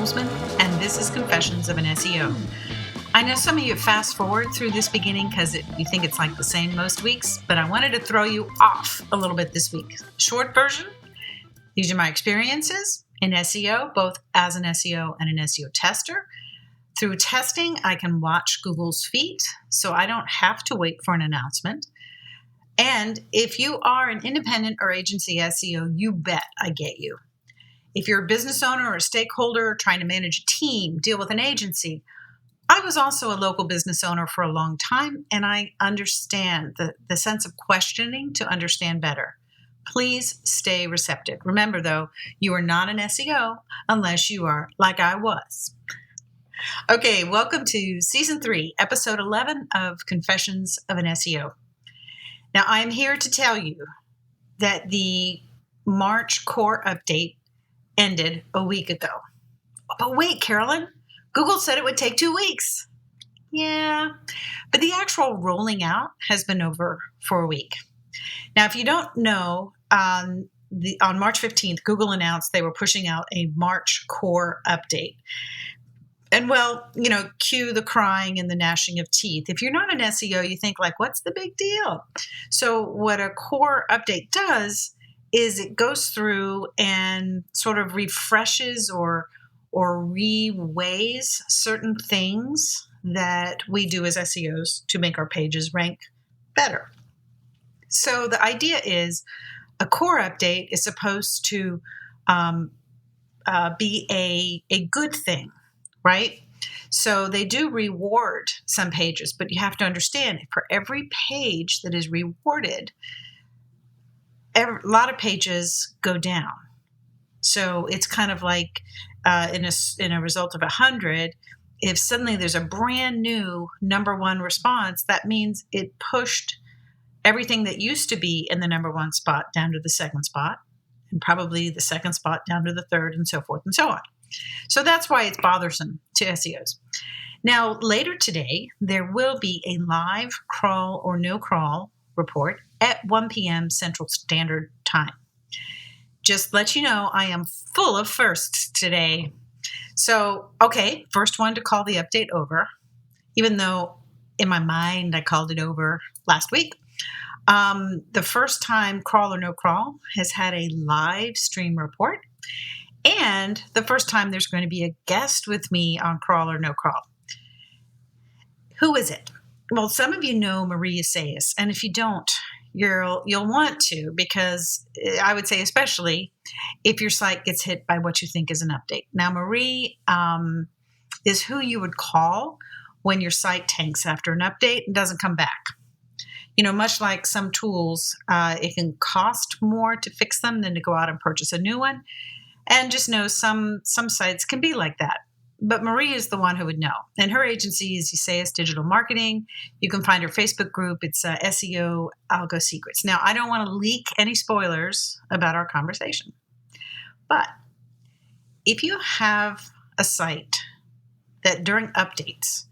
Holzman, and this is Confessions of an SEO. I know some of you fast forward through this beginning because you think it's like the same most weeks, but I wanted to throw you off a little bit this week. Short version, these are my experiences in SEO, both as an SEO and an SEO tester. Through testing, I can watch Google's feed, so I don't have to wait for an announcement. And if you are an independent or agency SEO, you bet I get you. If you're a business owner or a stakeholder trying to manage a team, deal with an agency, I was also a local business owner for a long time, and I understand the sense of questioning to understand better. Please stay receptive. Remember, though, you are not an SEO unless you are like I was. Okay, welcome to Season 3, Episode 11 of Confessions of an SEO. Now, I'm here to tell you that the March Core update ended a week ago. But wait, Carolyn, Google said it would take 2 weeks. Yeah, but the actual rolling out has been over for a week. Now, if you don't know, on March 15th, Google announced they were pushing out a March Core update. And well, cue the crying and the gnashing of teeth. If you're not an SEO, you think like, what's the big deal? So what a Core update does is it goes through and sort of refreshes or reweighs certain things that we do as SEOs to make our pages rank better. So the idea is a Core update is supposed to be a good thing, right? So they do reward some pages, but you have to understand for every page that is rewarded, a lot of pages go down. So it's kind of like in a result of 100, if suddenly there's a brand new number one response, that means it pushed everything that used to be in the number one spot down to the second spot, and probably the second spot down to the third, and so forth and so on. So that's why it's bothersome to SEOs. Now, later today, there will be a live crawl or no crawl report at 1 p.m. Central Standard Time. Just let you know, I am full of firsts today. So, okay, first one to call the update over, even though in my mind I called it over last week. The first time Crawl or No Crawl has had a live stream report, and the first time there's going to be a guest with me on Crawl or No Crawl. Who is it? Well, some of you know Marie Isaias, and if you don't, you'll want to, because I would say especially if your site gets hit by what you think is an update. Now, Marie is who you would call when your site tanks after an update and doesn't come back. Much like some tools, it can cost more to fix them than to go out and purchase a new one. And just know some sites can be like that. But Marie is the one who would know. And her agency is Isaias Digital Marketing. You can find her Facebook group. It's SEO Algo Secrets. Now, I don't want to leak any spoilers about our conversation. But if you have a site that during updates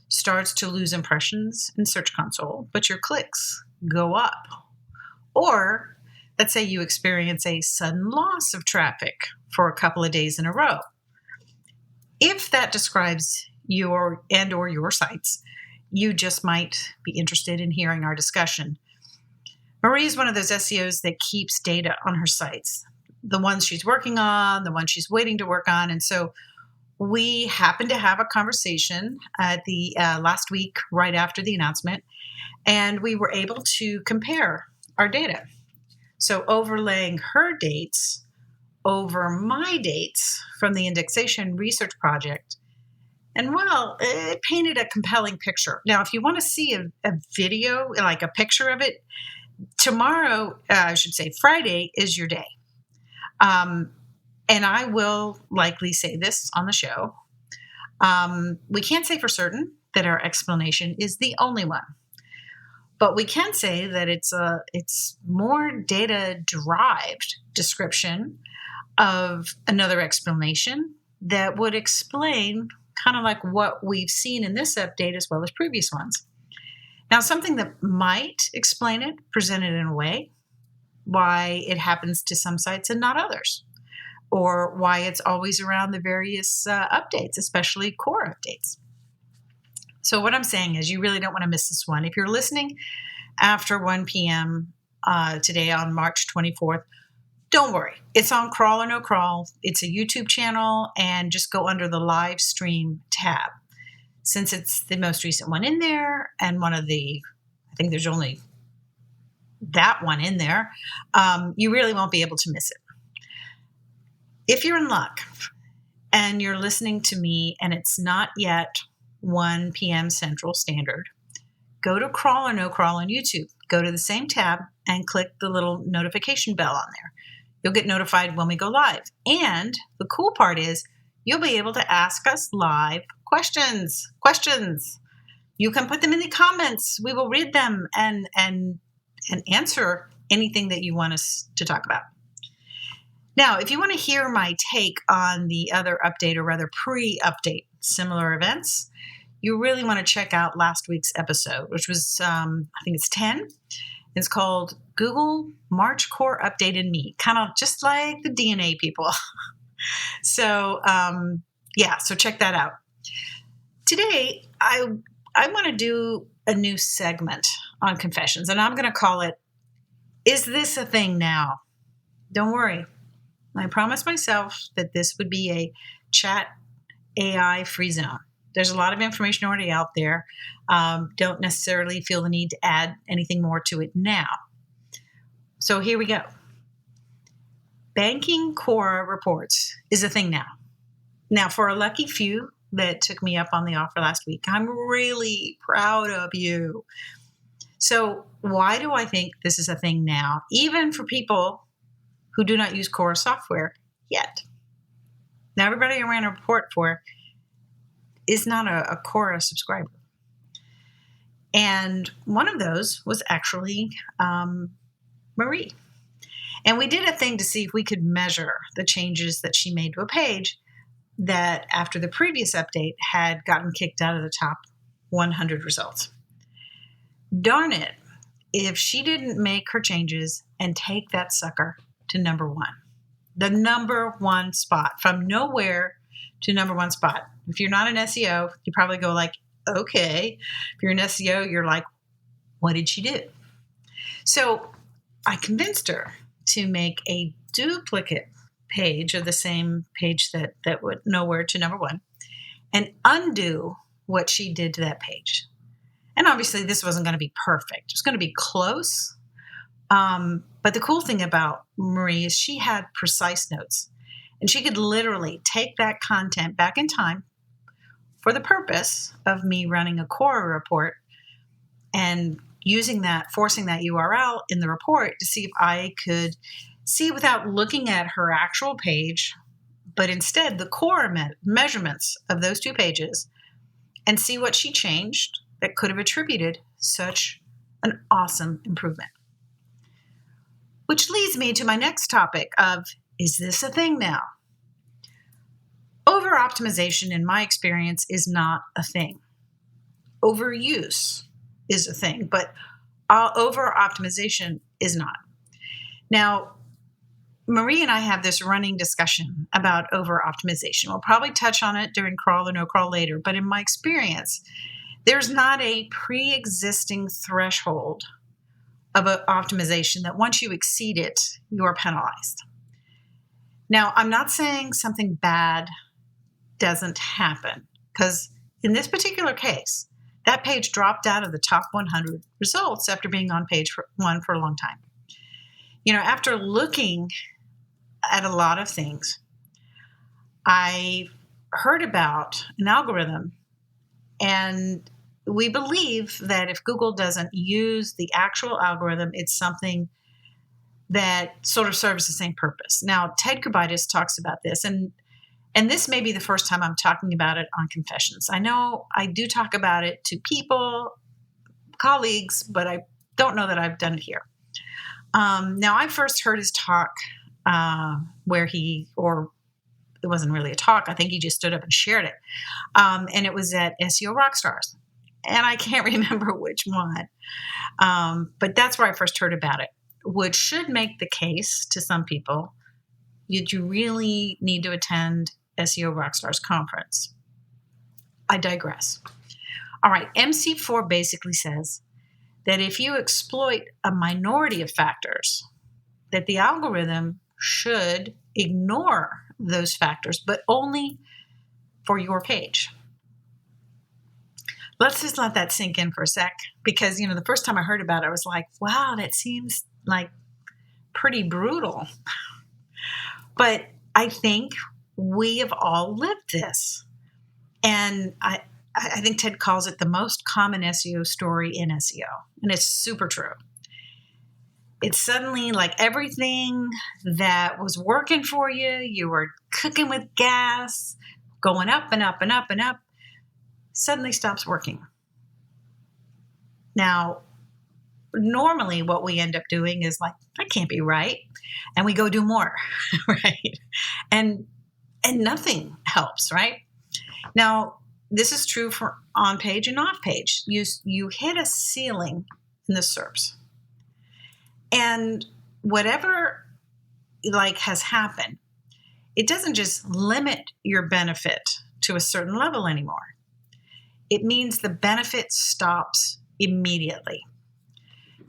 starts to lose impressions in Search Console, but your clicks go up, or let's say you experience a sudden loss of traffic for a couple of days in a row. If that describes your sites, you just might be interested in hearing our discussion. Marie is one of those SEOs that keeps data on her sites, the ones she's working on, the ones she's waiting to work on. And so we happened to have a conversation at the last week right after the announcement, and we were able to compare our data. So overlaying her dates over my dates from the indexation research project. And well, it painted a compelling picture. Now, if you want to see a video, like a picture of it, Friday is your day. And I will likely say this on the show. We can't say for certain that our explanation is the only one. But we can say that it's more data-derived description of another explanation that would explain kind of like what we've seen in this update as well as previous ones. Now, something that might explain it, presented in a way, why it happens to some sites and not others. or why it's always around the various updates, especially Cora updates. So what I'm saying is you really don't want to miss this one. If you're listening after 1 p.m. Today on March 24th, don't worry. It's on Crawl or No Crawl. It's a YouTube channel, and just go under the live stream tab. Since it's the most recent one in there, and I think there's only that one in there, you really won't be able to miss it. If you're in luck and you're listening to me and it's not yet 1 p.m. Central Standard, go to Crawl or No Crawl on YouTube. Go to the same tab and click the little notification bell on there. You'll get notified when we go live. And the cool part is you'll be able to ask us live questions. You can put them in the comments. We will read them and answer anything that you want us to talk about. Now, if you want to hear my take on the other update, or rather pre-update similar events, you really want to check out last week's episode, which was, I think it's 10. It's called Google March Core Update and Me, kind of just like the DNA people. So, so check that out. Today, I want to do a new segment on confessions, and I'm going to call it, Is This a Thing Now? Don't worry. I promised myself that this would be a chat AI free zone. There's a lot of information already out there. Don't necessarily feel the need to add anything more to it now. So here we go. Banking Cora reports is a thing now. Now, for a lucky few that took me up on the offer last week, I'm really proud of you. So why do I think this is a thing now, even for people who do not use Cora software yet? Now, everybody I ran a report for is not a Cora subscriber. And one of those was actually Marie. And we did a thing to see if we could measure the changes that she made to a page that after the previous update had gotten kicked out of the top 100 results. Darn it, if she didn't make her changes and take that sucker to number one. The number one spot, from nowhere to number one spot. If you're not an SEO, you probably go like, okay. If you're an SEO, you're like, what did she do? So I convinced her to make a duplicate page of the same page that would nowhere to number one and undo what she did to that page. And obviously this wasn't going to be perfect. It was going to be close. But the cool thing about Marie is she had precise notes, and she could literally take that content back in time for the purpose of me running a Cora report and using that, forcing that URL in the report to see if I could see without looking at her actual page, but instead the Cora measurements of those two pages, and see what she changed that could have attributed such an awesome improvement. Which leads me to my next topic of, is this a thing now? Over-optimization, in my experience, is not a thing. Overuse is a thing, but over-optimization is not. Now, Marie and I have this running discussion about over-optimization. We'll probably touch on it during Crawl or No Crawl later, but in my experience, there's not a pre-existing threshold of optimization that once you exceed it, you are penalized. Now, I'm not saying something bad doesn't happen, because in this particular case, that page dropped out of the top 100 results after being on page one for a long time. You know, after looking at a lot of things, I heard about an algorithm, and we believe that if Google doesn't use the actual algorithm, it's something that sort of serves the same purpose. Now, Ted Kubitis talks about this, and this may be the first time I'm talking about it on Confessions. I know I do talk about it to people, colleagues, but I don't know that I've done it here. Now, I first heard his talk where it wasn't really a talk. I think he just stood up and shared it. And it was at SEO Rockstars. And I can't remember which one. But that's where I first heard about it, which should make the case to some people, you really need to attend SEO Rockstars conference. I digress. All right, MC4 basically says that if you exploit a minority of factors, that the algorithm should ignore those factors, but only for your page. Let's just let that sink in for a sec, because, the first time I heard about it, I was like, wow, that seems like pretty brutal. But I think we have all lived this. And I think Ted calls it the most common SEO story in SEO. And it's super true. It's suddenly like everything that was working for you, you were cooking with gas, going up and up and up and up, suddenly stops working. Now, normally what we end up doing is like, that can't be right. And we go do more, right? And nothing helps, right? Now, this is true for on-page and off-page. You hit a ceiling in the SERPs. And whatever has happened, it doesn't just limit your benefit to a certain level anymore. It means the benefit stops immediately.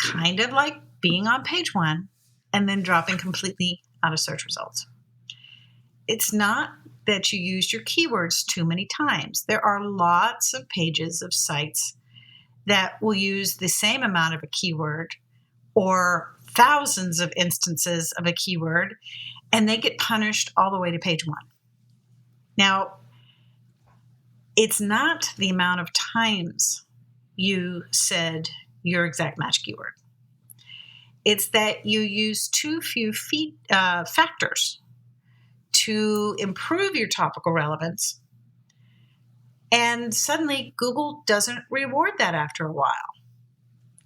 Kind of like being on page 1 and then dropping completely out of search results. It's not that you used your keywords too many times. There are lots of pages of sites that will use the same amount of a keyword or thousands of instances of a keyword, and they get punished all the way to page 1. Now, it's not the amount of times you said your exact match keyword. It's that you use too few factors to improve your topical relevance, and suddenly Google doesn't reward that after a while.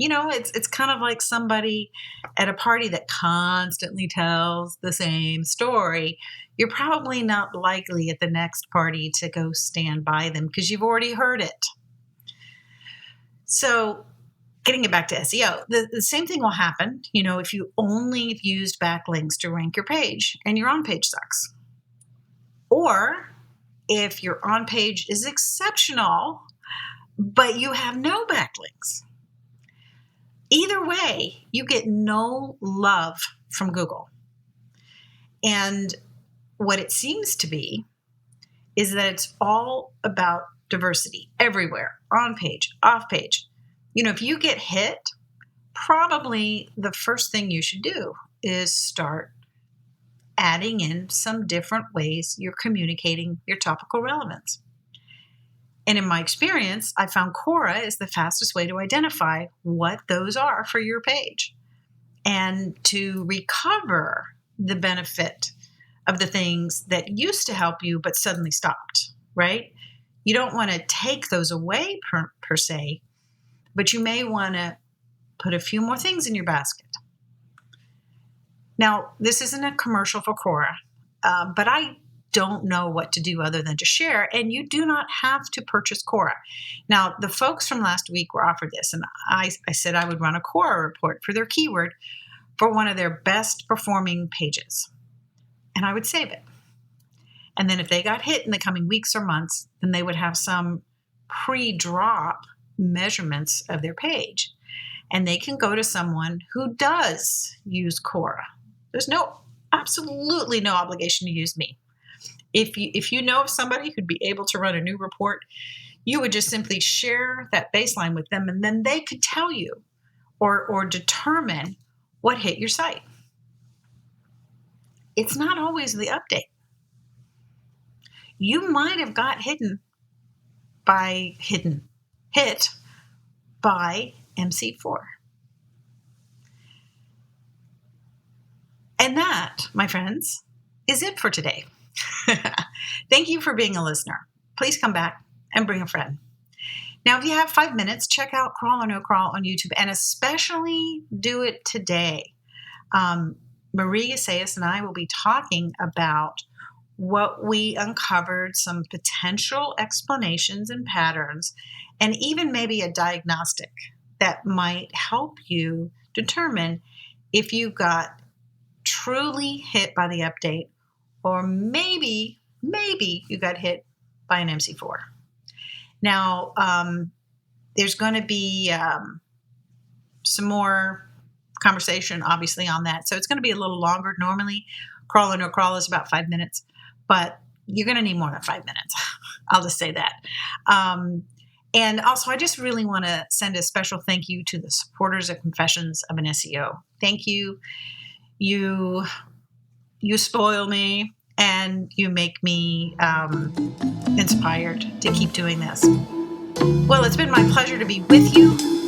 It's kind of like somebody at a party that constantly tells the same story. You're probably not likely at the next party to go stand by them because you've already heard it. So getting it back to SEO, the same thing will happen, if you only used backlinks to rank your page and your on-page sucks. Or if your on-page is exceptional, but you have no backlinks. Either way, you get no love from Google. And what it seems to be is that it's all about diversity everywhere, on page, off page. If you get hit, probably the first thing you should do is start adding in some different ways you're communicating your topical relevance. And in my experience, I found Cora is the fastest way to identify what those are for your page and to recover the benefit of the things that used to help you but suddenly stopped, right? You don't want to take those away per se, but you may want to put a few more things in your basket. Now, this isn't a commercial for Cora, but I don't know what to do other than to share, and you do not have to purchase Cora. Now, the folks from last week were offered this, and I said I would run a Cora report for their keyword for one of their best performing pages, and I would save it. And then if they got hit in the coming weeks or months, then they would have some pre-drop measurements of their page, and they can go to someone who does use Cora. There's absolutely no obligation to use me. If you know of somebody who'd be able to run a new report, you would just simply share that baseline with them, and then they could tell you or determine what hit your site. It's not always the update. You might have got hit by MC4. And that, my friends, is it for today. Thank you for being a listener. Please come back and bring a friend. Now, if you have 5 minutes, check out Crawl or No Crawl on YouTube, and especially do it today. Marie Isaias and I will be talking about what we uncovered, some potential explanations and patterns, and even maybe a diagnostic that might help you determine if you got truly hit by the update or maybe you got hit by an MC4. Now, there's going to be some more conversation, obviously, on that. So it's going to be a little longer. Normally, crawl or no crawl is about 5 minutes, but you're going to need more than 5 minutes. I'll just say that. And also, I just really want to send a special thank you to the supporters of Confessions of an SEO. Thank you. You spoil me, and you make me inspired to keep doing this. Well, it's been my pleasure to be with you.